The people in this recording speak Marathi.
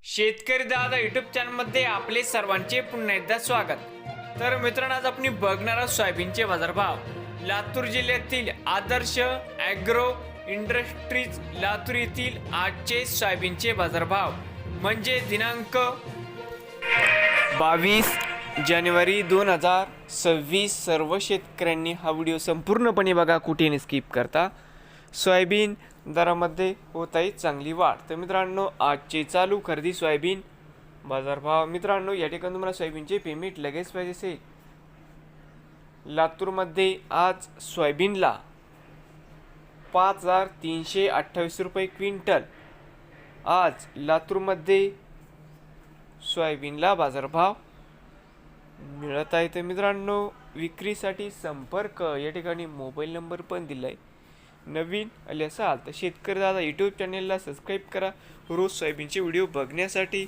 शेतकरी दादा यूट्यूब चॅनलमध्ये आपले सर्वांचे पुन्हा एकदा स्वागत. तर मित्रांनो, आज आपण बघणार आहोत सोयाबीनचे बाजारभाव. लातूर जिल्ह्यातील आदर्श ॲग्रो इंडस्ट्रीज लातूर येथील आजचे सोयाबीनचे बाजारभाव म्हणजे दिनांक 22 जानेवारी 2026. सर्व शेतकऱ्यांनी हा व्हिडिओ संपूर्णपणे बघा, कुठेही स्किप करता. सोयाबीन दरामध्ये होत आहे चांगली वाढ. तर मित्रांनो, आजचे चालू खरेदी सोयाबीन बाजारभाव. मित्रांनो, या ठिकाणी तुम्हाला सोयाबीनचे पेमेंट लगेच पाहिजे असेल. लातूरमध्ये आज सोयाबीनला 5328 रुपये क्विंटल. आज लातूरमध्ये सोयाबीनला बाजारभाव मिळत आहे. तर मित्रांनो, विक्रीसाठी संपर्क या ठिकाणी मोबाईल नंबर पण दिला आहे. नवीन आले असाल तर शेतकरी दादा यूट्यूब चॅनेलला सबस्क्राईब करा रोज सोयाबीनचे व्हिडिओ बघण्यासाठी.